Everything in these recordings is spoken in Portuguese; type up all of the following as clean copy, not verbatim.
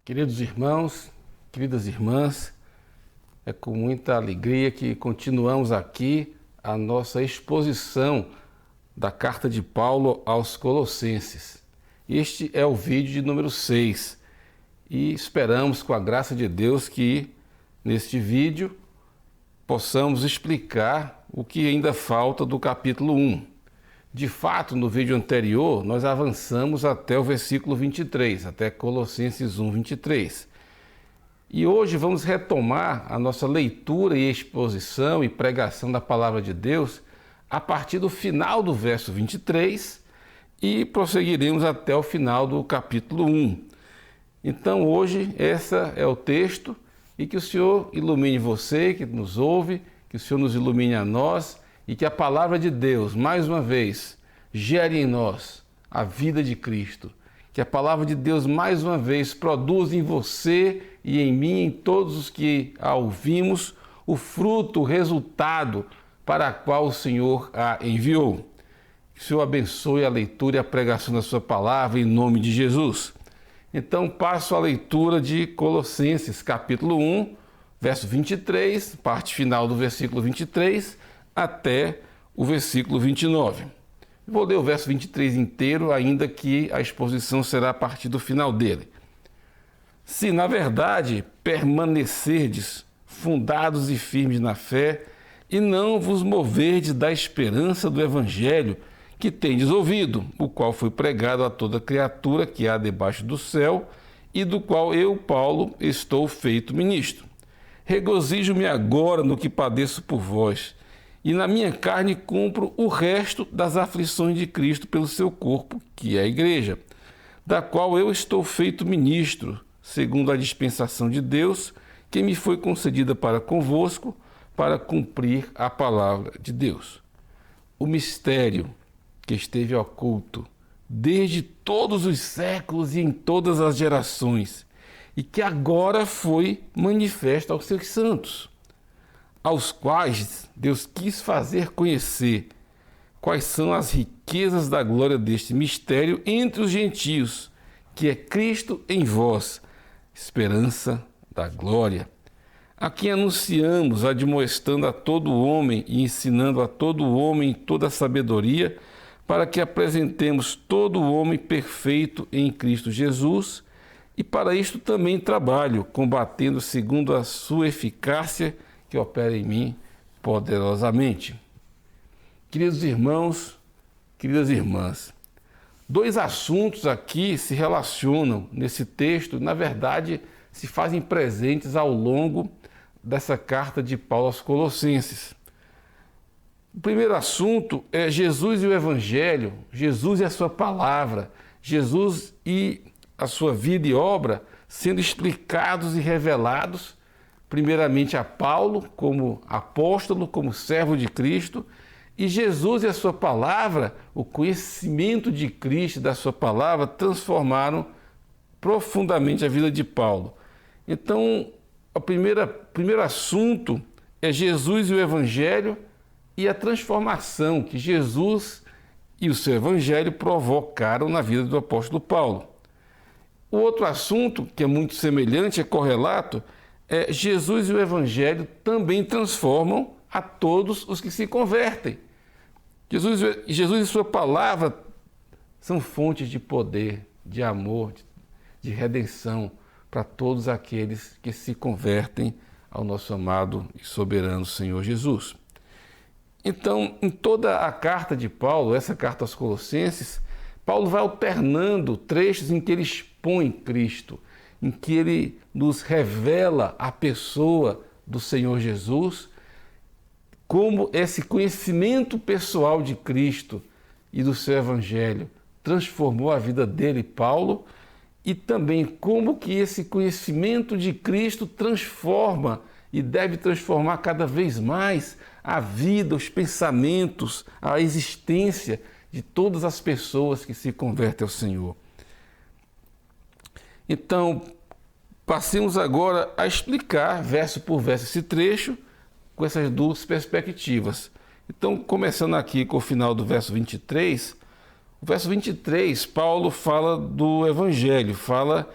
Queridos irmãos, queridas irmãs, é com muita alegria que continuamos aqui a nossa exposição da carta de Paulo aos Colossenses. Este é o vídeo de número 6 e esperamos, com a graça de Deus, que neste vídeo possamos explicar o que ainda falta do capítulo 1. De fato, no vídeo anterior, nós avançamos até o versículo 23, até Colossenses 1, 23. E hoje vamos retomar a nossa leitura e exposição e pregação da Palavra de Deus a partir do final do verso 23 e prosseguiremos até o final do capítulo 1. Então, hoje, esse é o texto e que o Senhor ilumine você que nos ouve, que o Senhor nos ilumine a nós e que a Palavra de Deus, mais uma vez, gere em nós a vida de Cristo. Que a Palavra de Deus, mais uma vez, produza em você e em mim, em todos os que a ouvimos, o fruto, o resultado para a qual o Senhor a enviou. Que o Senhor abençoe a leitura e a pregação da sua Palavra, em nome de Jesus. Então, passo a leitura de Colossenses, capítulo 1, verso 23, parte final do versículo 23, até o versículo 29. Vou ler o verso 23 inteiro, ainda que a exposição será a partir do final dele. Se, na verdade, permanecerdes fundados e firmes na fé, e não vos moverdes da esperança do Evangelho que tendes ouvido, o qual foi pregado a toda criatura que há debaixo do céu, e do qual eu, Paulo, estou feito ministro. Regozijo-me agora no que padeço por vós, e na minha carne cumpro o resto das aflições de Cristo pelo seu corpo, que é a igreja, da qual eu estou feito ministro, segundo a dispensação de Deus, que me foi concedida para convosco, para cumprir a palavra de Deus. O mistério que esteve oculto desde todos os séculos e em todas as gerações, e que agora foi manifesto aos seus santos, aos quais Deus quis fazer conhecer quais são as riquezas da glória deste mistério entre os gentios, que é Cristo em vós, esperança da glória. A quem anunciamos, admoestando a todo homem e ensinando a todo homem toda a sabedoria, para que apresentemos todo o homem perfeito em Cristo Jesus, e para isto também trabalho, combatendo segundo a sua eficácia, que opera em mim poderosamente. Queridos irmãos, queridas irmãs, dois assuntos aqui se relacionam nesse texto, na verdade, se fazem presentes ao longo dessa carta de Paulo aos Colossenses. O primeiro assunto é Jesus e o Evangelho, Jesus e a sua palavra, Jesus e a sua vida e obra sendo explicados e revelados, primeiramente a Paulo como apóstolo, como servo de Cristo, e Jesus e a sua palavra, o conhecimento de Cristo e da sua palavra, transformaram profundamente a vida de Paulo. Então, o primeiro assunto é Jesus e o Evangelho e a transformação que Jesus e o seu Evangelho provocaram na vida do apóstolo Paulo. O outro assunto, que é muito semelhante, é correlato, é Jesus e o Evangelho também transformam a todos os que se convertem. Jesus e sua palavra são fontes de poder, de amor, de redenção para todos aqueles que se convertem ao nosso amado e soberano Senhor Jesus. Então, em toda a carta de Paulo, essa carta aos Colossenses, Paulo vai alternando trechos em que ele expõe Cristo, em que ele nos revela a pessoa do Senhor Jesus, como esse conhecimento pessoal de Cristo e do seu Evangelho transformou a vida dele, Paulo, e também como que esse conhecimento de Cristo transforma e deve transformar cada vez mais a vida, os pensamentos, a existência de todas as pessoas que se convertem ao Senhor. Então, passemos agora a explicar, verso por verso, esse trecho, com essas duas perspectivas. Então, começando aqui com o final do verso 23, o verso 23, Paulo fala do Evangelho, fala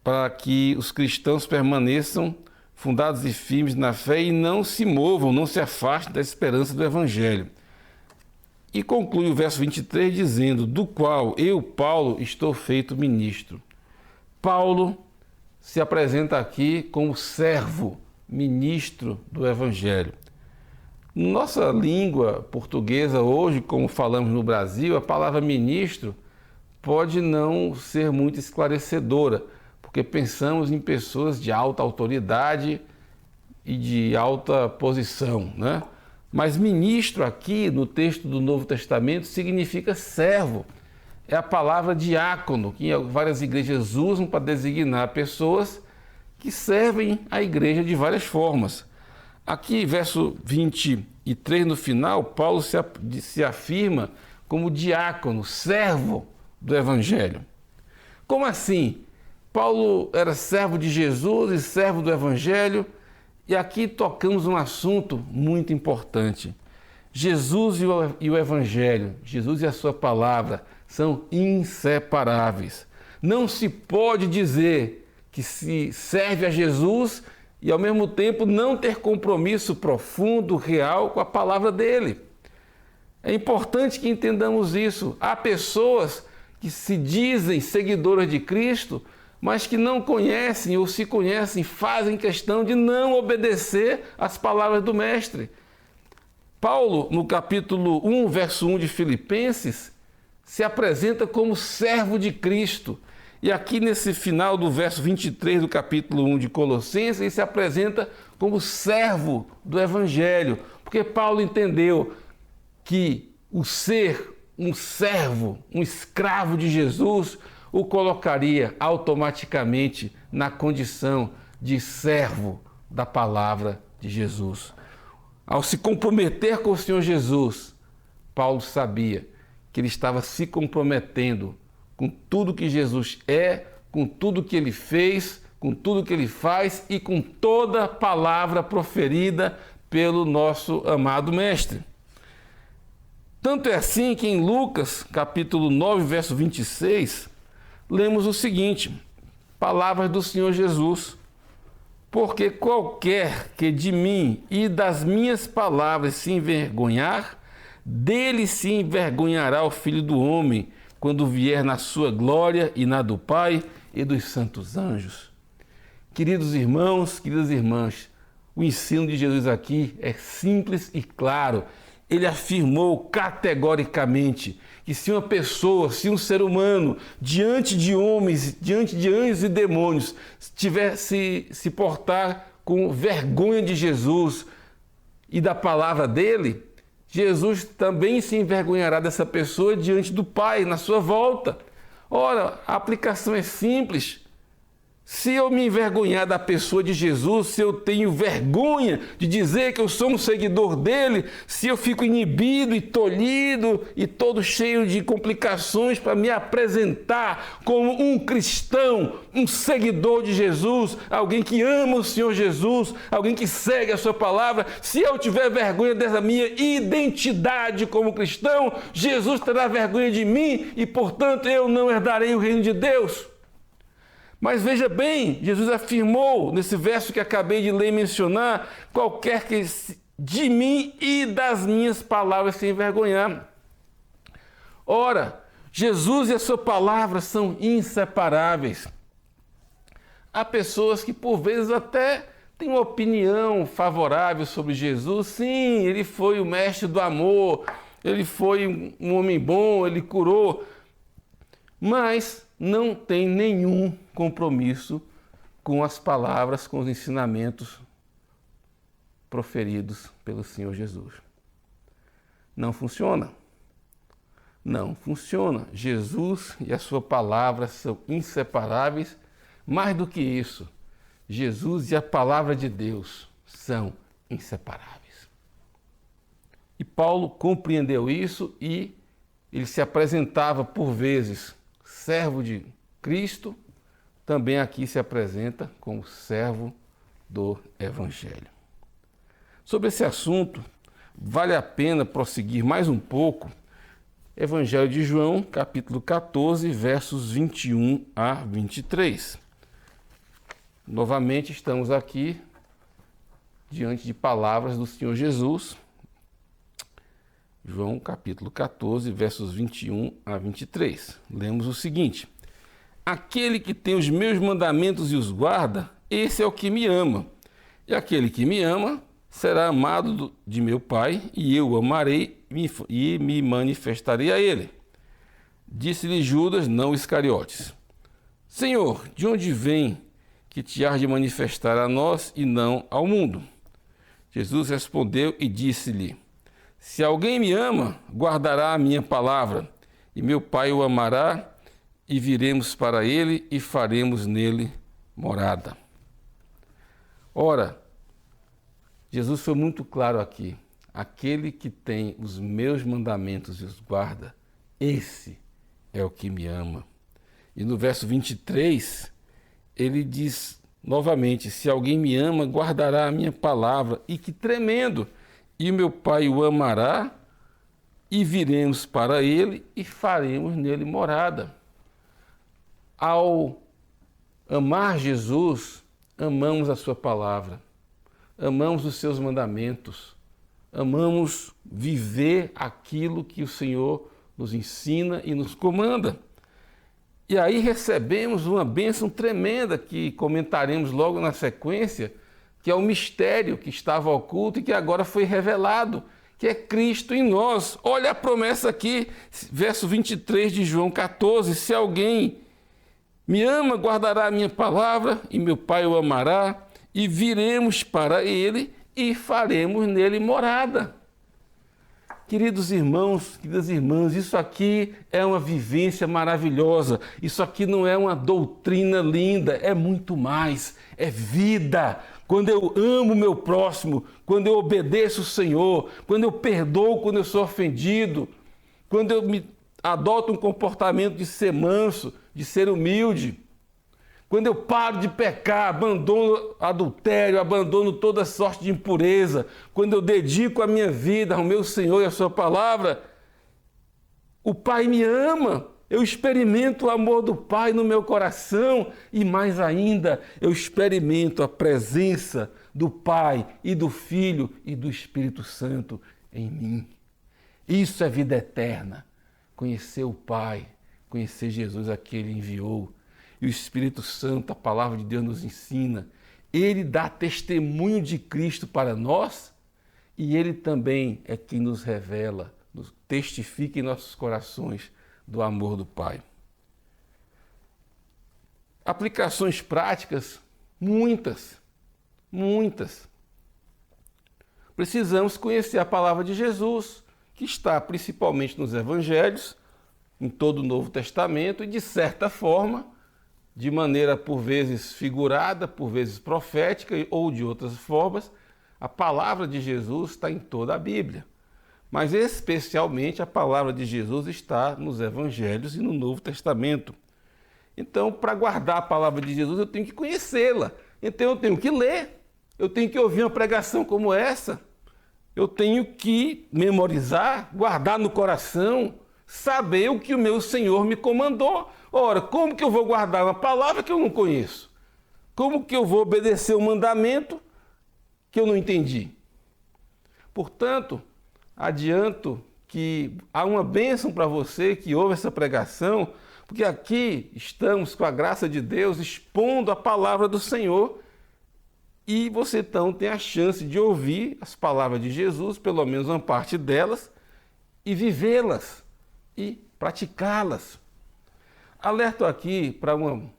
para que os cristãos permaneçam fundados e firmes na fé e não se movam, não se afastem da esperança do Evangelho. E conclui o verso 23 dizendo: do qual eu, Paulo, estou feito ministro. Paulo se apresenta aqui como servo, ministro do Evangelho. Nossa língua portuguesa hoje, como falamos no Brasil, a palavra ministro pode não ser muito esclarecedora, porque pensamos em pessoas de alta autoridade e de alta posição, né? Mas ministro aqui no texto do Novo Testamento significa servo. É a palavra diácono, que várias igrejas usam para designar pessoas que servem a igreja de várias formas. Aqui, verso 23, no final, Paulo se afirma como diácono, servo do Evangelho. Como assim? Paulo era servo de Jesus e servo do Evangelho, e aqui tocamos um assunto muito importante. Jesus e o Evangelho, Jesus e a sua palavra são inseparáveis. Não se pode dizer que se serve a Jesus e ao mesmo tempo não ter compromisso profundo, real com a palavra dele. É importante que entendamos isso. Há pessoas que se dizem seguidoras de Cristo, mas que não conhecem ou se conhecem, fazem questão de não obedecer às palavras do Mestre. Paulo, no capítulo 1, verso 1 de Filipenses, se apresenta como servo de Cristo. E aqui nesse final do verso 23 do capítulo 1 de Colossenses, ele se apresenta como servo do Evangelho, porque Paulo entendeu que o ser um servo, um escravo de Jesus, o colocaria automaticamente na condição de servo da palavra de Jesus. Ao se comprometer com o Senhor Jesus, Paulo sabia que ele estava se comprometendo com tudo que Jesus é, com tudo que ele fez, com tudo que ele faz e com toda palavra proferida pelo nosso amado Mestre. Tanto é assim que em Lucas, capítulo 9, verso 26, lemos o seguinte, palavras do Senhor Jesus: porque qualquer que de mim e das minhas palavras se envergonhar, dele se envergonhará o Filho do Homem, quando vier na sua glória e na do Pai e dos santos anjos. Queridos irmãos, queridas irmãs, o ensino de Jesus aqui é simples e claro. Ele afirmou categoricamente que se uma pessoa, se um ser humano, diante de homens, diante de anjos e demônios, se portar com vergonha de Jesus e da palavra dele, Jesus também se envergonhará dessa pessoa diante do Pai, na sua volta. Ora, a aplicação é simples. Se eu me envergonhar da pessoa de Jesus, se eu tenho vergonha de dizer que eu sou um seguidor dele, se eu fico inibido e tolhido e todo cheio de complicações para me apresentar como um cristão, um seguidor de Jesus, alguém que ama o Senhor Jesus, alguém que segue a sua palavra, se eu tiver vergonha dessa minha identidade como cristão, Jesus terá vergonha de mim e, portanto, eu não herdarei o reino de Deus. Mas veja bem, Jesus afirmou nesse verso que acabei de ler e mencionar: qualquer que de mim e das minhas palavras se envergonhar. Ora, Jesus e a sua palavra são inseparáveis. Há pessoas que por vezes até têm uma opinião favorável sobre Jesus. Sim, ele foi o mestre do amor, ele foi um homem bom, ele curou, mas não tem nenhum compromisso com as palavras, com os ensinamentos proferidos pelo Senhor Jesus. Não funciona. Não funciona. Jesus e a sua palavra são inseparáveis. Mais do que isso, Jesus e a palavra de Deus são inseparáveis. E Paulo compreendeu isso e ele se apresentava por vezes servo de Cristo, também aqui se apresenta como servo do Evangelho. Sobre esse assunto, vale a pena prosseguir mais um pouco. Evangelho de João, capítulo 14, versos 21 a 23. Novamente estamos aqui diante de palavras do Senhor Jesus. João capítulo 14, versos 21 a 23. Lemos o seguinte: aquele que tem os meus mandamentos e os guarda, esse é o que me ama. E aquele que me ama será amado de meu Pai, e eu o amarei e me manifestarei a ele. Disse-lhe Judas, não Iscariotes: Senhor, de onde vem que te hás de manifestar a nós e não ao mundo? Jesus respondeu e disse-lhe: se alguém me ama, guardará a minha palavra, e meu Pai o amará, e viremos para ele e faremos nele morada. Ora, Jesus foi muito claro aqui: aquele que tem os meus mandamentos e os guarda, esse é o que me ama. E no verso 23, ele diz novamente: se alguém me ama, guardará a minha palavra. E que tremendo! E meu Pai o amará, e viremos para ele e faremos nele morada. Ao amar Jesus, amamos a sua palavra, amamos os seus mandamentos, amamos viver aquilo que o Senhor nos ensina e nos comanda. E aí recebemos uma bênção tremenda que comentaremos logo na sequência, que é o mistério que estava oculto e que agora foi revelado, que é Cristo em nós. Olha a promessa aqui, verso 23 de João 14: se alguém me ama, guardará a minha palavra, e meu Pai o amará, e viremos para ele e faremos nele morada. Queridos irmãos, queridas irmãs, isso aqui é uma vivência maravilhosa. Isso aqui não é uma doutrina linda, é muito mais, é vida. Quando eu amo o meu próximo, quando eu obedeço o Senhor, quando eu perdoo quando eu sou ofendido, quando eu adoto um comportamento de ser manso, de ser humilde, quando eu paro de pecar, abandono adultério, abandono toda sorte de impureza, quando eu dedico a minha vida ao meu Senhor e à sua palavra, o Pai me ama. Eu experimento o amor do Pai no meu coração e, mais ainda, eu experimento a presença do Pai e do Filho e do Espírito Santo em mim. Isso é vida eterna. Conhecer o Pai, conhecer Jesus a quem Ele enviou. E o Espírito Santo, a palavra de Deus nos ensina. Ele dá testemunho de Cristo para nós e Ele também é quem nos revela, nos testifica em nossos corações do amor do Pai. Aplicações práticas, muitas. Precisamos conhecer a palavra de Jesus, que está principalmente nos Evangelhos, em todo o Novo Testamento e, de certa forma, de maneira por vezes figurada, por vezes profética ou de outras formas, a palavra de Jesus está em toda a Bíblia. Mas especialmente a palavra de Jesus está nos Evangelhos e no Novo Testamento. Então, para guardar a palavra de Jesus, eu tenho que conhecê-la. Então, eu tenho que ler, eu tenho que ouvir uma pregação como essa, eu tenho que memorizar, guardar no coração, saber o que o meu Senhor me comandou. Ora, como que eu vou guardar uma palavra que eu não conheço? Como que eu vou obedecer um mandamento que eu não entendi? Portanto, adianto que há uma bênção para você que ouve essa pregação, porque aqui estamos, com a graça de Deus, expondo a palavra do Senhor e você então tem a chance de ouvir as palavras de Jesus, pelo menos uma parte delas, e vivê-las e praticá-las. Alerto aqui para uma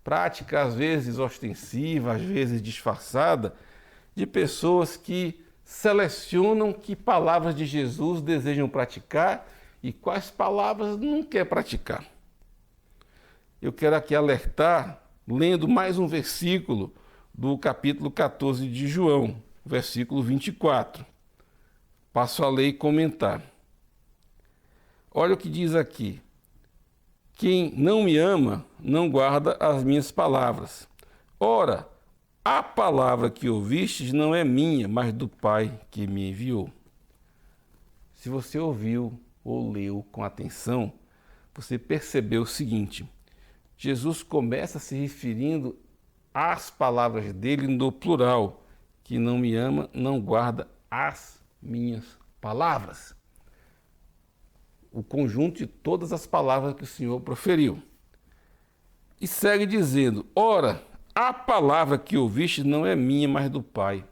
prática, às vezes ostensiva, às vezes disfarçada, de pessoas que selecionam que palavras de Jesus desejam praticar e quais palavras não quer praticar. Eu quero aqui alertar, lendo mais um versículo do capítulo 14 de João, versículo 24. Passo a ler e comentar. Olha o que diz aqui: quem não me ama, não guarda as minhas palavras. Ora, a palavra que ouvistes não é minha, mas do Pai que me enviou. Se você ouviu ou leu com atenção, você percebeu o seguinte: Jesus começa se referindo as palavras dele no plural. Quem não me ama não guarda as minhas palavras. O conjunto de todas as palavras que o Senhor proferiu. E segue dizendo: ora, a palavra que ouviste não é minha, mas do Pai.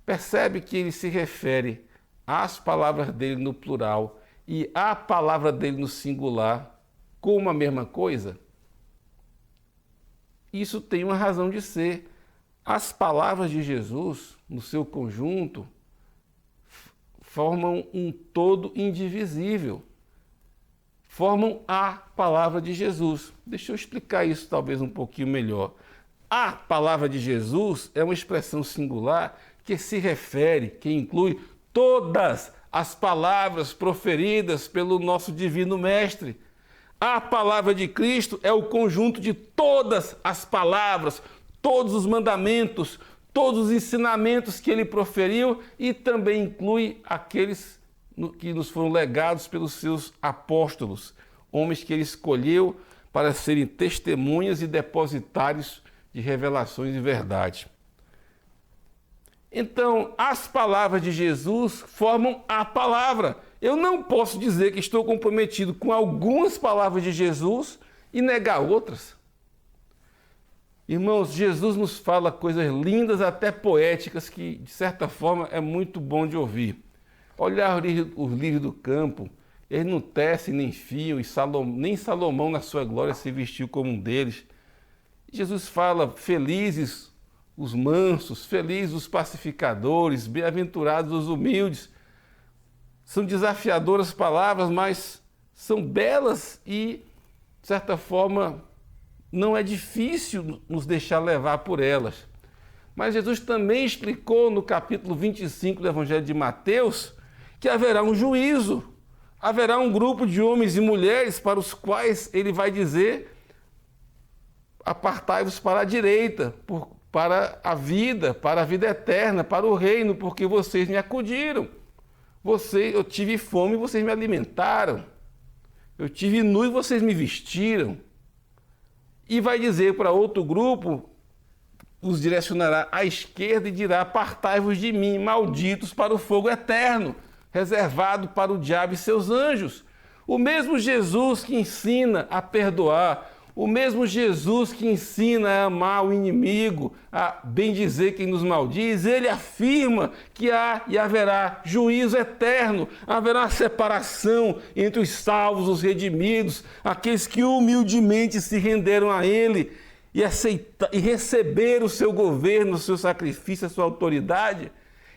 Percebe que ele se refere às palavras dele no plural e à palavra dele no singular como a mesma coisa? Isso tem uma razão de ser. As palavras de Jesus, no seu conjunto, formam um todo indivisível. Formam a palavra de Jesus. Deixa eu explicar isso talvez um pouquinho melhor. A palavra de Jesus é uma expressão singular que se refere, que inclui todas as palavras proferidas pelo nosso divino mestre. A palavra de Cristo é o conjunto de todas as palavras, todos os mandamentos, todos os ensinamentos que ele proferiu e também inclui aqueles que nos foram legados pelos seus apóstolos, homens que ele escolheu para serem testemunhas e depositários de revelações de verdade. Então, as palavras de Jesus formam a palavra. Eu não posso dizer que estou comprometido com algumas palavras de Jesus e negar outras. Irmãos, Jesus nos fala coisas lindas, até poéticas, que, de certa forma, é muito bom de ouvir. Olhar os lírios do campo, eles não tecem nem fiam, e nem Salomão, na sua glória, se vestiu como um deles. Jesus fala: felizes os mansos, felizes os pacificadores, bem-aventurados os humildes. São desafiadoras palavras, mas são belas e, de certa forma, não é difícil nos deixar levar por elas. Mas Jesus também explicou no capítulo 25 do Evangelho de Mateus que haverá um juízo, haverá um grupo de homens e mulheres para os quais ele vai dizer: apartai-vos para a direita, para a vida eterna, para o reino, porque vocês me acudiram. Eu tive fome e vocês me alimentaram. Eu tive nu e vocês me vestiram. E vai dizer para outro grupo, os direcionará à esquerda e dirá: apartai-vos de mim, malditos, para o fogo eterno, reservado para o diabo e seus anjos. O mesmo Jesus que ensina a perdoar, o mesmo Jesus que ensina a amar o inimigo, a bendizer quem nos maldiz, ele afirma que há e haverá juízo eterno, haverá separação entre os salvos, os redimidos, aqueles que humildemente se renderam a ele e receberam o seu governo, o seu sacrifício, a sua autoridade,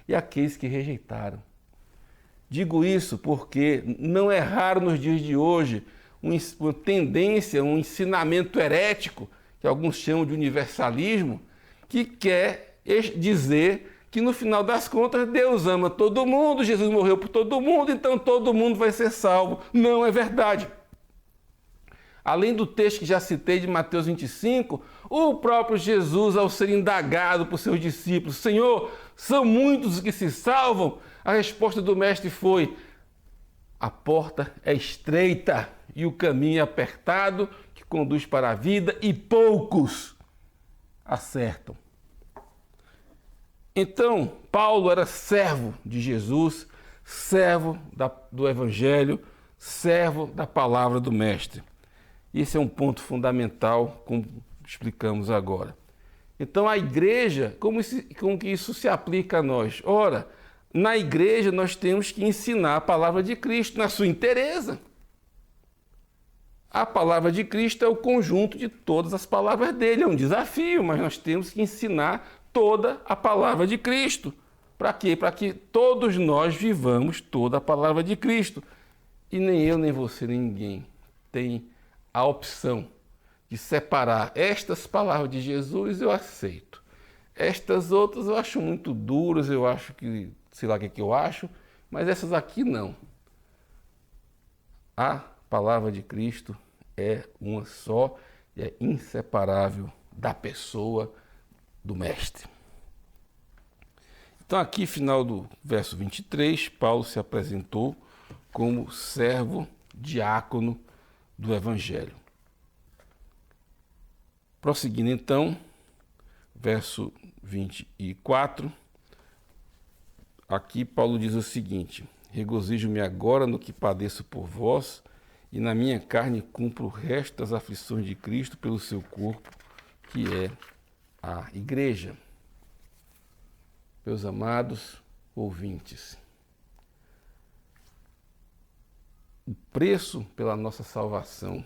e aqueles que rejeitaram. Digo isso porque não é raro nos dias de hoje uma tendência, um ensinamento herético, que alguns chamam de universalismo, que quer dizer que no final das contas Deus ama todo mundo, Jesus morreu por todo mundo, então todo mundo vai ser salvo. Não é verdade. Além do texto que já citei de Mateus 25, o próprio Jesus, ao ser indagado por seus discípulos: Senhor, são muitos os que se salvam? A resposta do mestre foi: a porta é estreita e o caminho é apertado, que conduz para a vida, e poucos acertam. Então, Paulo era servo de Jesus, servo do Evangelho, servo da palavra do Mestre. Esse é um ponto fundamental, como explicamos agora. Então, a igreja, como que isso se aplica a nós? Ora, na igreja nós temos que ensinar a palavra de Cristo na sua inteireza. A palavra de Cristo é o conjunto de todas as palavras dele. É um desafio, mas nós temos que ensinar toda a palavra de Cristo. Para quê? Para que todos nós vivamos toda a palavra de Cristo. E nem eu, nem você, nem ninguém tem a opção de separar estas palavras de Jesus. Eu aceito. Estas outras eu acho muito duras, eu acho que, sei lá o que eu acho, mas essas aqui não. A palavra de Cristo é uma só e é inseparável da pessoa do Mestre. Então, aqui, final do verso 23, Paulo se apresentou como servo diácono do Evangelho. Prosseguindo, então, verso 24, aqui Paulo diz o seguinte: regozijo-me agora no que padeço por vós, e na minha carne cumpro o resto das aflições de Cristo pelo seu corpo, que é a igreja. Meus amados ouvintes, o preço pela nossa salvação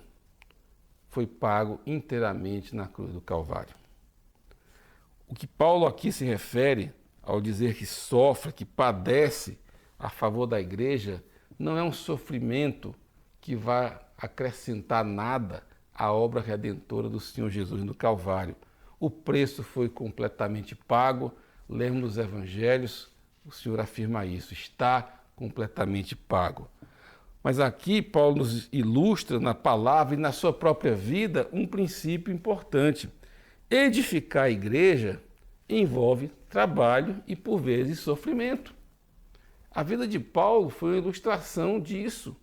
foi pago inteiramente na cruz do Calvário. O que Paulo aqui se refere ao dizer que sofre, que padece a favor da igreja, não é um sofrimento que vai acrescentar nada à obra redentora do Senhor Jesus no Calvário. O preço foi completamente pago. Lemos nos evangelhos, o Senhor afirma isso, está completamente pago. Mas aqui Paulo nos ilustra na palavra e na sua própria vida um princípio importante. Edificar a igreja envolve trabalho e, por vezes, sofrimento. A vida de Paulo foi uma ilustração disso.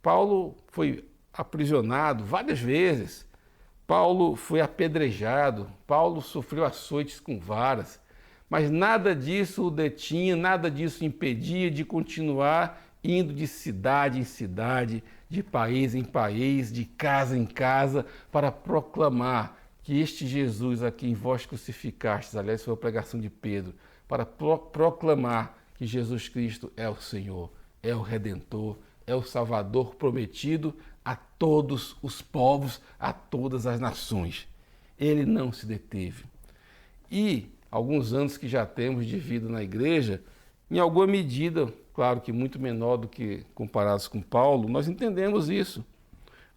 Paulo foi aprisionado várias vezes. Paulo foi apedrejado. Paulo sofreu açoites com varas. Mas nada disso o detinha, nada disso impedia de continuar indo de cidade em cidade, de país em país, de casa em casa, para proclamar que este Jesus a quem vós crucificastes, aliás, foi a pregação de Pedro, para proclamar que Jesus Cristo é o Senhor, é o Redentor, é o Salvador prometido a todos os povos, a todas as nações. Ele não se deteve. E alguns anos que já temos de vida na igreja, em alguma medida, claro que muito menor do que comparados com Paulo, nós entendemos isso.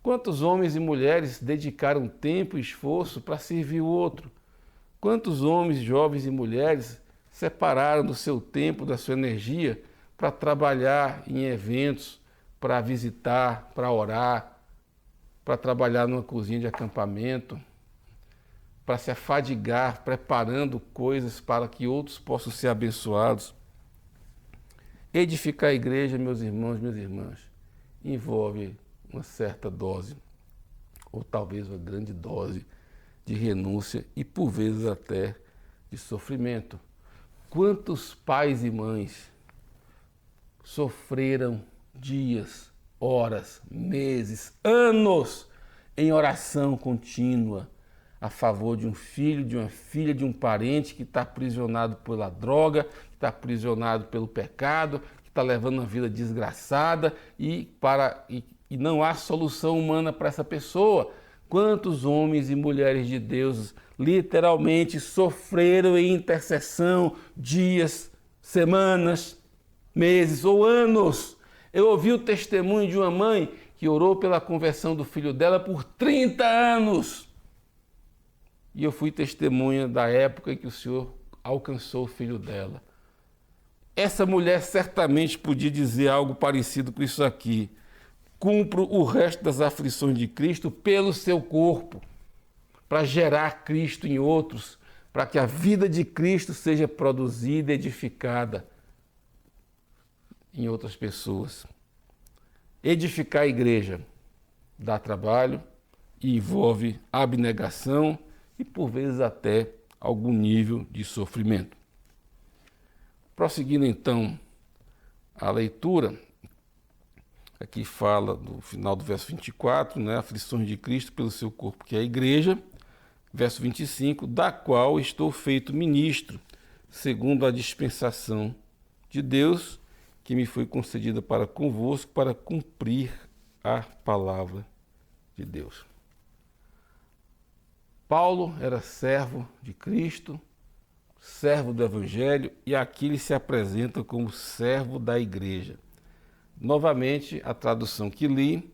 Quantos homens e mulheres dedicaram tempo e esforço para servir o outro? Quantos homens, jovens e mulheres separaram do seu tempo, da sua energia, para trabalhar em eventos, para visitar, para orar, para trabalhar numa cozinha de acampamento, para se afadigar, preparando coisas para que outros possam ser abençoados. Edificar a igreja, meus irmãos, minhas irmãs, envolve uma certa dose, ou talvez uma grande dose, de renúncia e, por vezes, até de sofrimento. Quantos pais e mães sofreram dias, horas, meses, anos em oração contínua a favor de um filho, de uma filha, de um parente que está aprisionado pela droga, que está aprisionado pelo pecado, que está levando uma vida desgraçada e não há solução humana para essa pessoa. Quantos homens e mulheres de Deus literalmente sofreram em intercessão dias, semanas, meses ou anos. Eu ouvi o testemunho de uma mãe que orou pela conversão do filho dela por 30 anos. E eu fui testemunha da época em que o Senhor alcançou o filho dela. Essa mulher certamente podia dizer algo parecido com isso aqui. Cumpro o resto das aflições de Cristo pelo seu corpo, para gerar Cristo em outros, para que a vida de Cristo seja produzida e edificada em outras pessoas. Edificar a igreja dá trabalho e envolve abnegação e, por vezes, até algum nível de sofrimento. Prosseguindo, então, a leitura, aqui fala do final do verso 24, né, aflições de Cristo pelo seu corpo, que é a igreja. Verso 25, da qual estou feito ministro, segundo a dispensação de Deus, que me foi concedida para convosco, para cumprir a palavra de Deus. Paulo era servo de Cristo, servo do Evangelho, e aqui ele se apresenta como servo da igreja. Novamente, a tradução que li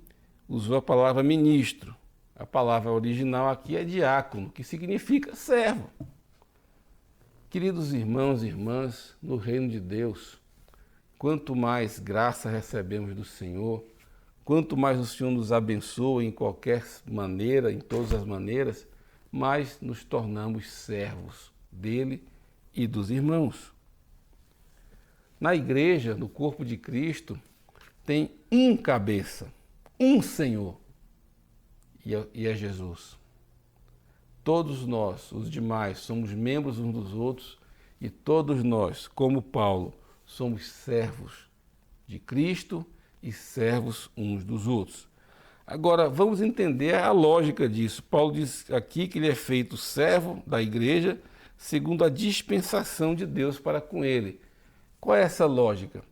usou a palavra ministro. A palavra original aqui é diácono, que significa servo. Queridos irmãos e irmãs, no reino de Deus, quanto mais graça recebemos do Senhor, quanto mais o Senhor nos abençoa em qualquer maneira, em todas as maneiras, mais nos tornamos servos dele e dos irmãos. Na igreja, no corpo de Cristo, tem um cabeça, um Senhor, e é Jesus. todos nós, os demais, somos membros uns dos outros e todos nós, como Paulo, somos servos de Cristo e servos uns dos outros. Agora, vamos entender a lógica disso. Paulo diz aqui que ele é feito servo da igreja segundo a dispensação de Deus para com ele. Qual é essa lógica?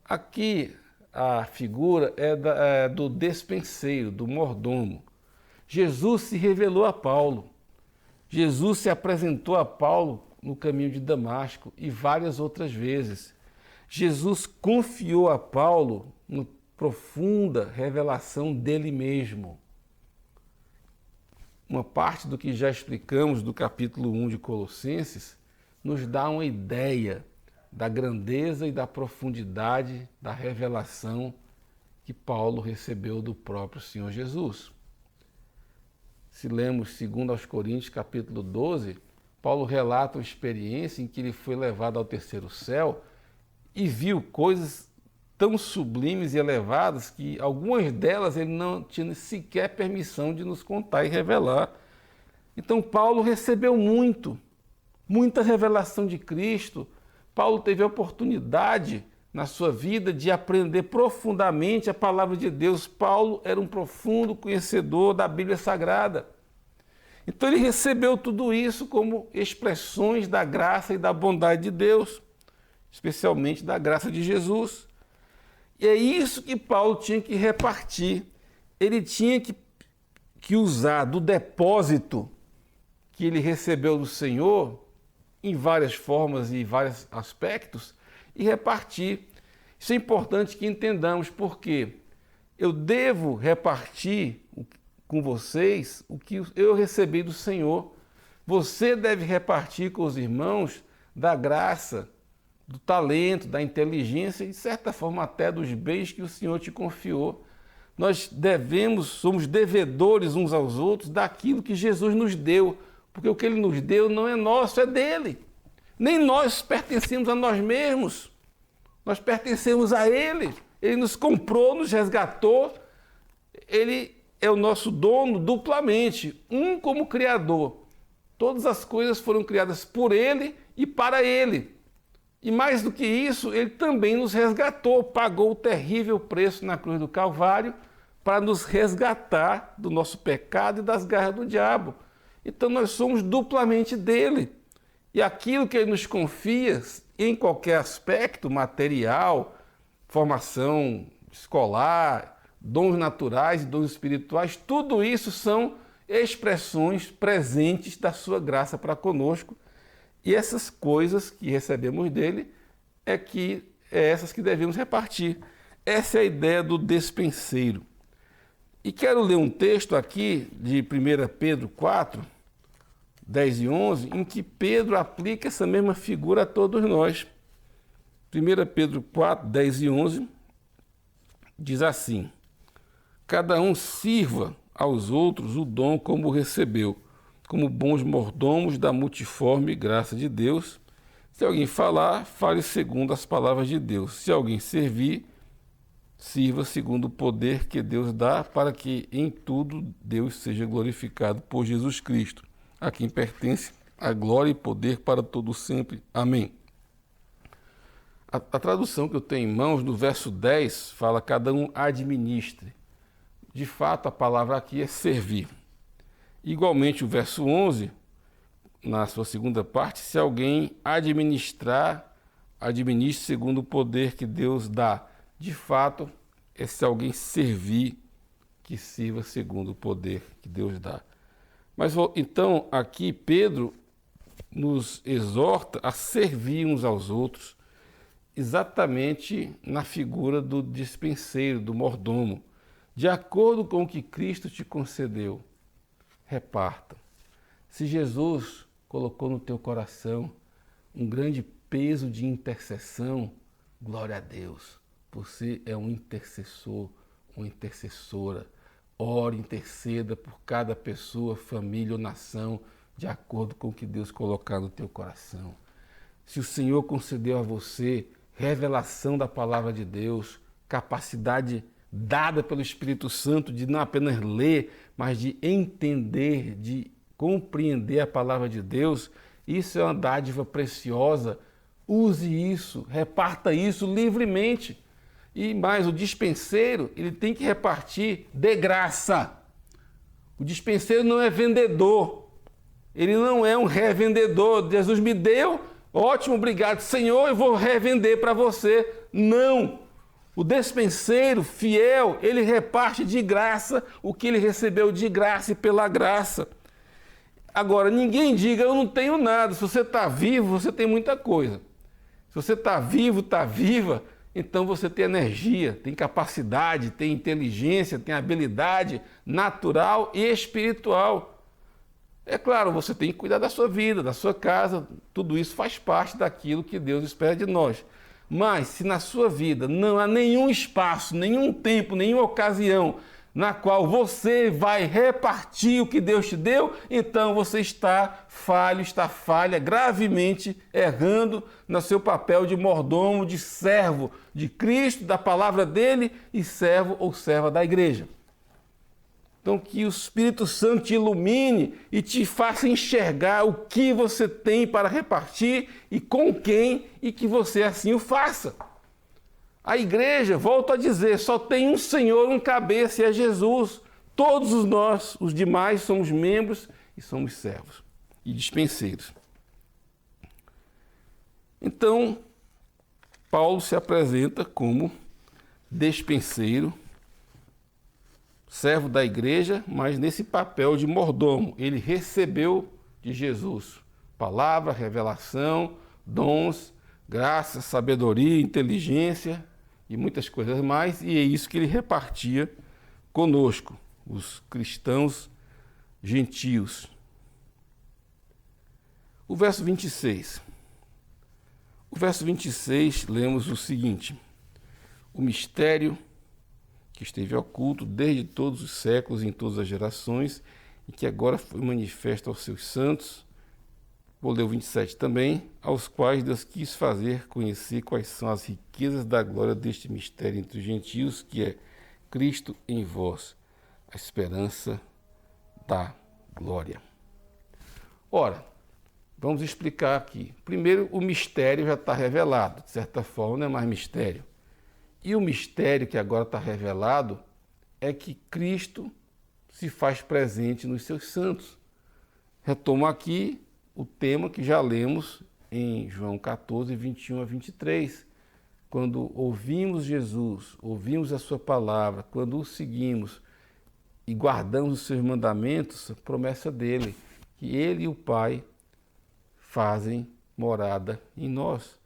Aqui a figura é do despenseiro, do mordomo. Jesus se revelou a Paulo. Jesus se apresentou a Paulo no caminho de Damasco e várias outras vezes. Jesus confiou a Paulo uma profunda revelação dele mesmo. Uma parte do que já explicamos do capítulo 1 de Colossenses nos dá uma ideia da grandeza e da profundidade da revelação que Paulo recebeu do próprio Senhor Jesus. Se lemos 2 Coríntios capítulo 12, Paulo relata uma experiência em que ele foi levado ao terceiro céu e viu coisas tão sublimes e elevadas que algumas delas ele não tinha sequer permissão de nos contar e revelar. Então Paulo recebeu muita revelação de Cristo. Paulo teve a oportunidade na sua vida de aprender profundamente a palavra de Deus. Paulo era um profundo conhecedor da Bíblia Sagrada. Então ele recebeu tudo isso como expressões da graça e da bondade de Deus, especialmente da graça de Jesus. E é isso que Paulo tinha que repartir. Ele tinha que usar do depósito que ele recebeu do Senhor, em várias formas e vários aspectos, e repartir. Isso é importante que entendamos, porque eu devo repartir com vocês o que eu recebi do Senhor. Você deve repartir com os irmãos da graça, do talento, da inteligência e, de certa forma, até dos bens que o Senhor te confiou. Nós somos devedores uns aos outros daquilo que Jesus nos deu, porque o que Ele nos deu não é nosso, é dele. Nem nós pertencemos a nós mesmos, nós pertencemos a Ele. Ele nos comprou, nos resgatou, Ele é o nosso dono duplamente, um como Criador. Todas as coisas foram criadas por Ele e para Ele. E mais do que isso, Ele também nos resgatou, pagou o terrível preço na cruz do Calvário para nos resgatar do nosso pecado e das garras do diabo. Então nós somos duplamente dele. E aquilo que Ele nos confia, em qualquer aspecto, material, formação escolar, dons naturais e dons espirituais, tudo isso são expressões presentes da sua graça para conosco. E essas coisas que recebemos dele é essas que devemos repartir. Essa é a ideia do despenseiro. E quero ler um texto aqui de 1 Pedro 4, 10 e 11, em que Pedro aplica essa mesma figura a todos nós. 1 Pedro 4, 10 e 11 diz assim: cada um sirva aos outros o dom como recebeu, como bons mordomos da multiforme graça de Deus. Se alguém falar, fale segundo as palavras de Deus. Se alguém servir, sirva segundo o poder que Deus dá, para que em tudo Deus seja glorificado por Jesus Cristo, a quem pertence a glória e poder para todo sempre. Amém. A tradução que eu tenho em mãos, no verso 10, fala: cada um administre. De fato, a palavra aqui é servir. Igualmente, o verso 11, na sua segunda parte: se alguém administrar, administre segundo o poder que Deus dá. De fato, é se alguém servir, que sirva segundo o poder que Deus dá. Mas então, aqui Pedro nos exorta a servir uns aos outros, exatamente na figura do despenseiro, do mordomo, de acordo com o que Cristo te concedeu. Reparta. Se Jesus colocou no teu coração um grande peso de intercessão, glória a Deus. Você é um intercessor, uma intercessora. Ore, interceda por cada pessoa, família ou nação, de acordo com o que Deus colocar no teu coração. Se o Senhor concedeu a você revelação da palavra de Deus, capacidade dada pelo Espírito Santo de não apenas ler, mas de entender, de compreender a palavra de Deus, isso é uma dádiva preciosa. Use isso, reparta isso livremente. E mais, o dispenseiro, ele tem que repartir de graça. O dispenseiro não é vendedor, ele não é um revendedor. Jesus me deu, ótimo, obrigado, Senhor, eu vou revender para você. Não! O dispenseiro fiel, ele reparte de graça o que ele recebeu de graça e pela graça. Agora, ninguém diga, eu não tenho nada. Se você está vivo, você tem muita coisa. Se você está vivo, está viva, então você tem energia, tem capacidade, tem inteligência, tem habilidade natural e espiritual. É claro, você tem que cuidar da sua vida, da sua casa, tudo isso faz parte daquilo que Deus espera de nós. Mas se na sua vida não há nenhum espaço, nenhum tempo, nenhuma ocasião na qual você vai repartir o que Deus te deu, então você está falho, está falha, gravemente errando no seu papel de mordomo, de servo de Cristo, da palavra dele e servo ou serva da igreja. Então que o Espírito Santo te ilumine e te faça enxergar o que você tem para repartir e com quem, e que você assim o faça. A igreja, volto a dizer, só tem um Senhor, um cabeça, e é Jesus. Todos nós, os demais, somos membros e somos servos e dispenseiros. Então, Paulo se apresenta como despenseiro, servo da igreja, mas nesse papel de mordomo. Ele recebeu de Jesus palavra, revelação, dons, graça, sabedoria, inteligência e muitas coisas mais, e é isso que ele repartia conosco, os cristãos gentios. O verso 26. O verso 26, lemos o seguinte: o mistério que esteve oculto desde todos os séculos, em todas as gerações, e que agora foi manifesto aos seus santos. Vou ler o 27 também, aos quais Deus quis fazer conhecer quais são as riquezas da glória deste mistério entre os gentios, que é Cristo em vós, a esperança da glória. Ora, vamos explicar aqui. Primeiro, o mistério já está revelado, de certa forma não é mais mistério. E o mistério que agora está revelado é que Cristo se faz presente nos seus santos. Retomo aqui o tema que já lemos em João 14, 21 a 23. Quando ouvimos Jesus, ouvimos a sua palavra, quando o seguimos e guardamos os seus mandamentos, a promessa dele, que ele e o Pai fazem morada em nós.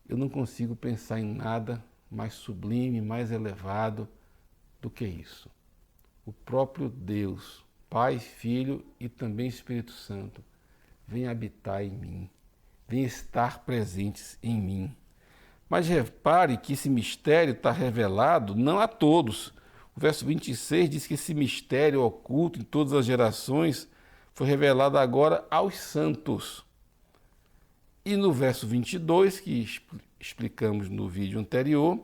Eu não consigo pensar em nada mais sublime, mais elevado do que isso. O próprio Deus, Pai, Filho e também Espírito Santo, vem habitar em mim, vem estar presentes em mim. Mas repare que esse mistério está revelado não a todos. O verso 26 diz que esse mistério oculto em todas as gerações foi revelado agora aos santos. E no verso 22, que explicamos no vídeo anterior,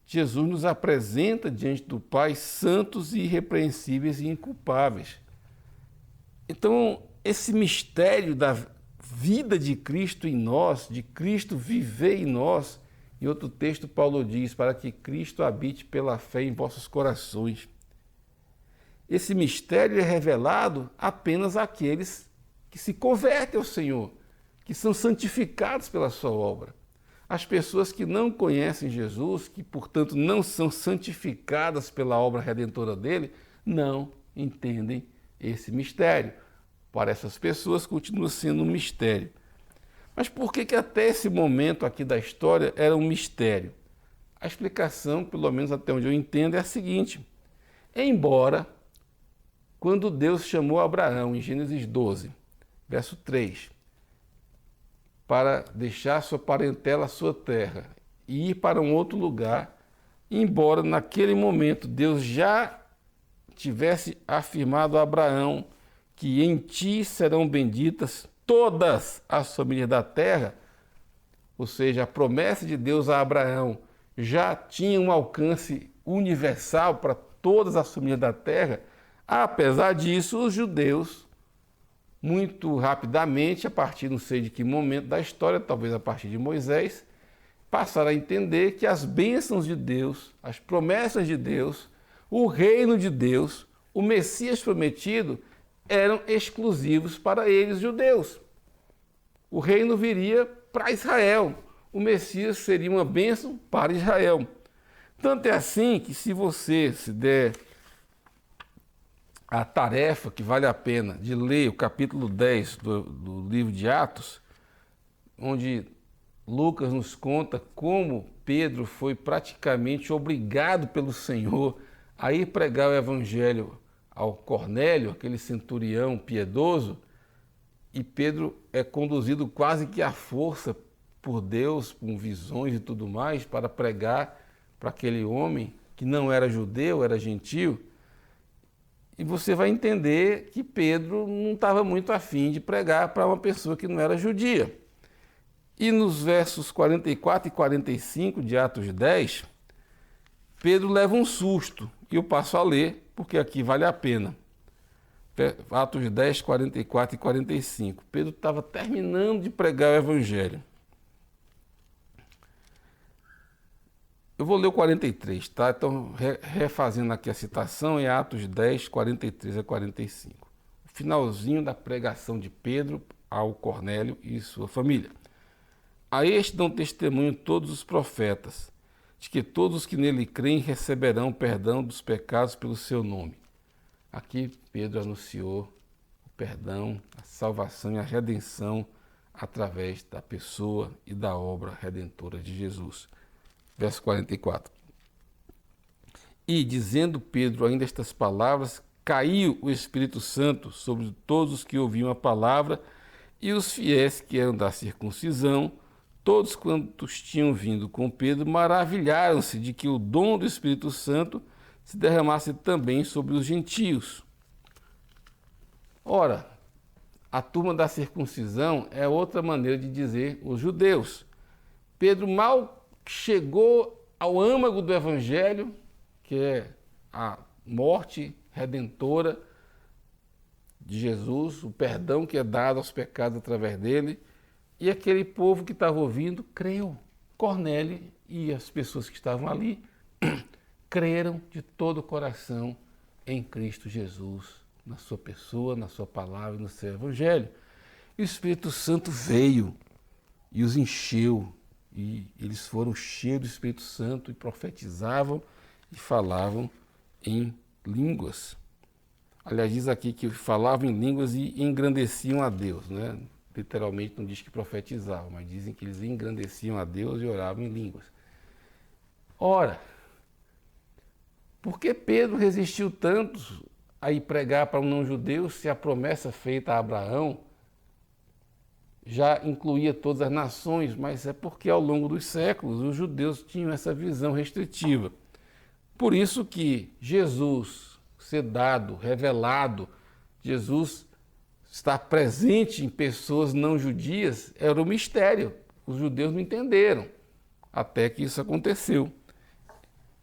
Jesus nos apresenta diante do Pai santos e irrepreensíveis e inculpáveis. Então, esse mistério da vida de Cristo em nós, de Cristo viver em nós, em outro texto Paulo diz, para que Cristo habite pela fé em vossos corações. Esse mistério é revelado apenas àqueles que se convertem ao Senhor, que são santificados pela sua obra. As pessoas que não conhecem Jesus, que portanto não são santificadas pela obra redentora dele, não entendem esse mistério. Para essas pessoas continua sendo um mistério. Mas por que até esse momento aqui da história era um mistério? A explicação, pelo menos até onde eu entendo, é a seguinte: embora quando Deus chamou Abraão em Gênesis 12, verso 3, para deixar sua parentela, sua terra, e ir para um outro lugar, embora naquele momento Deus já tivesse afirmado a Abraão que em ti serão benditas todas as famílias da terra, ou seja, a promessa de Deus a Abraão já tinha um alcance universal para todas as famílias da terra, Apesar disso, os judeus, muito rapidamente, a partir não sei de que momento da história, talvez a partir de Moisés, passaram a entender que as bênçãos de Deus, as promessas de Deus, o reino de Deus, o Messias prometido, eram exclusivos para eles, judeus. O reino viria para Israel. O Messias seria uma bênção para Israel. Tanto é assim que, se você se der a tarefa que vale a pena de ler o capítulo 10 do livro de Atos, onde Lucas nos conta como Pedro foi praticamente obrigado pelo Senhor a ir pregar o evangelho ao Cornélio, aquele centurião piedoso, e Pedro é conduzido quase que à força por Deus, com visões e tudo mais, para pregar para aquele homem que não era judeu, era gentio. E você vai entender que Pedro não estava muito afim de pregar para uma pessoa que não era judia. E nos versos 44 e 45 de Atos 10, Pedro leva um susto, e eu passo a ler, porque aqui vale a pena. Atos 10, 44 e 45. Pedro estava terminando de pregar o evangelho. Eu vou ler o 43, tá? Então, refazendo aqui a citação, é Atos 10, 43 a 45. O finalzinho da pregação de Pedro ao Cornélio e sua família. A este dão testemunho todos os profetas, de que todos os que nele creem receberão perdão dos pecados pelo seu nome. Aqui Pedro anunciou o perdão, a salvação e a redenção através da pessoa e da obra redentora de Jesus. Verso 44. E, dizendo Pedro ainda estas palavras, caiu o Espírito Santo sobre todos os que ouviam a palavra, e os fiéis que eram da circuncisão, todos quantos tinham vindo com Pedro, maravilharam-se de que o dom do Espírito Santo se derramasse também sobre os gentios. Ora, a turma da circuncisão é outra maneira de dizer os judeus. Pedro mal chegou ao âmago do evangelho, que é a morte redentora de Jesus, o perdão que é dado aos pecados através dele, e aquele povo que estava ouvindo creu. Cornélio e as pessoas que estavam ali creram de todo o coração em Cristo Jesus, na sua pessoa, na sua palavra, no seu evangelho. E o Espírito Santo veio e os encheu, e eles foram cheios do Espírito Santo e profetizavam e falavam em línguas. Aliás, diz aqui que falavam em línguas e engrandeciam a Deus, né? Literalmente não diz que profetizavam, mas dizem que eles engrandeciam a Deus e oravam em línguas. Ora, por que Pedro resistiu tanto a ir pregar para um não-judeu se a promessa feita a Abraão já incluía todas as nações? Mas é porque ao longo dos séculos os judeus tinham essa visão restritiva. Por isso que Jesus ser dado, revelado, Jesus estar presente em pessoas não judias era um mistério. Os judeus não entenderam até que isso aconteceu.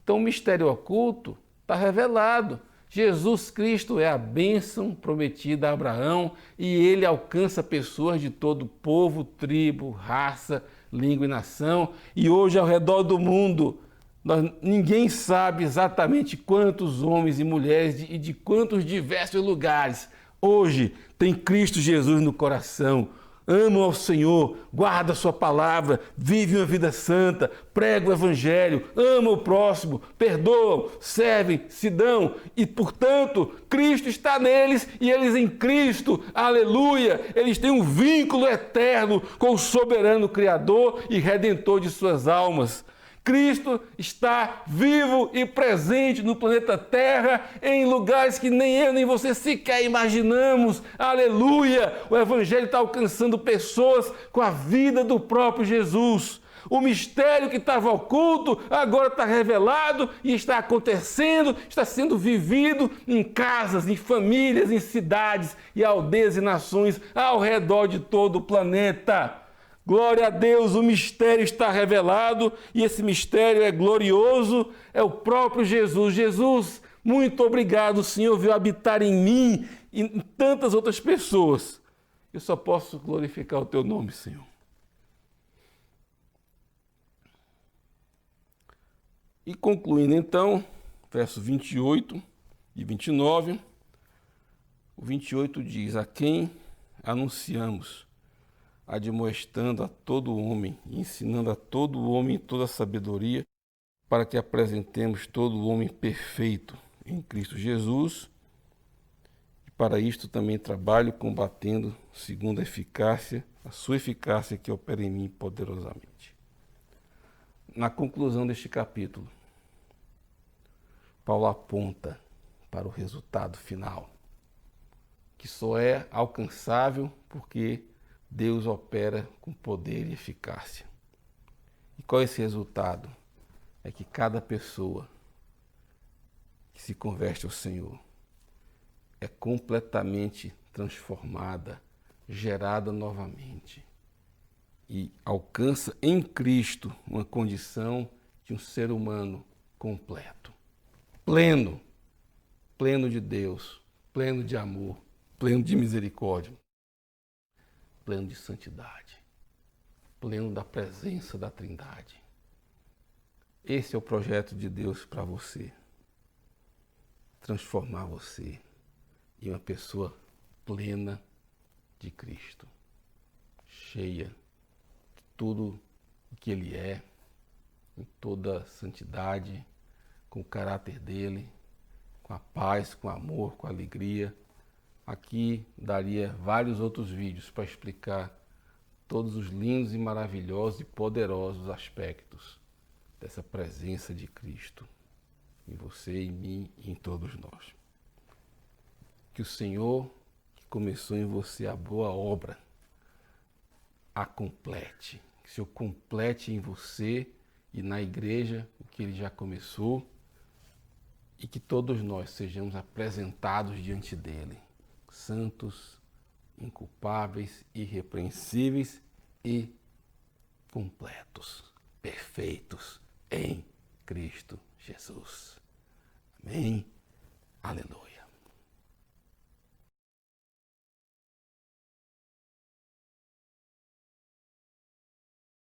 Então o mistério oculto está revelado. Jesus Cristo é a bênção prometida a Abraão e ele alcança pessoas de todo povo, tribo, raça, língua e nação. E hoje ao redor do mundo, ninguém sabe exatamente quantos homens e mulheres e de quantos diversos lugares hoje tem Cristo Jesus no coração. Amam ao Senhor, guarda a sua palavra, vive uma vida santa, prega o evangelho, ama o próximo, perdoam, servem, se dão e, portanto, Cristo está neles e eles em Cristo, aleluia, eles têm um vínculo eterno com o soberano Criador e Redentor de suas almas. Cristo está vivo e presente no planeta Terra, em lugares que nem eu nem você sequer imaginamos. Aleluia! O Evangelho está alcançando pessoas com a vida do próprio Jesus. O mistério que estava oculto agora está revelado e está acontecendo, está sendo vivido em casas, em famílias, em cidades e aldeias e nações ao redor de todo o planeta. Glória a Deus, o mistério está revelado e esse mistério é glorioso, é o próprio Jesus. Jesus Muito obrigado, Senhor, veio habitar em mim e em tantas outras pessoas. Eu só posso glorificar o teu nome, Senhor. E concluindo então, versos 28 e 29, o 28 diz: a quem anunciamos, admoestando a todo homem, e ensinando a todo homem toda a sabedoria, para que apresentemos todo o homem perfeito em Cristo Jesus. E para isto também trabalho, combatendo, segundo a sua eficácia que opera em mim poderosamente. Na conclusão deste capítulo, Paulo aponta para o resultado final, que só é alcançável porque Deus opera com poder e eficácia. E qual é esse resultado? É que cada pessoa que se converte ao Senhor é completamente transformada, gerada novamente e alcança em Cristo uma condição de um ser humano completo, pleno, pleno de Deus, pleno de amor, pleno de misericórdia, pleno de santidade, pleno da presença da Trindade. Esse é o projeto de Deus para você. Transformar você em uma pessoa plena de Cristo, cheia de tudo o que Ele é, em toda a santidade, com o caráter dele, com a paz, com o amor, com a alegria. Aqui daria vários outros vídeos para explicar todos os lindos e maravilhosos e poderosos aspectos dessa presença de Cristo em você, em mim e em todos nós. Que o Senhor, que começou em você a boa obra, a complete. Que o Senhor complete em você e na igreja o que Ele já começou e que todos nós sejamos apresentados diante dEle, santos, inculpáveis, irrepreensíveis e completos, perfeitos em Cristo Jesus. Amém. Aleluia.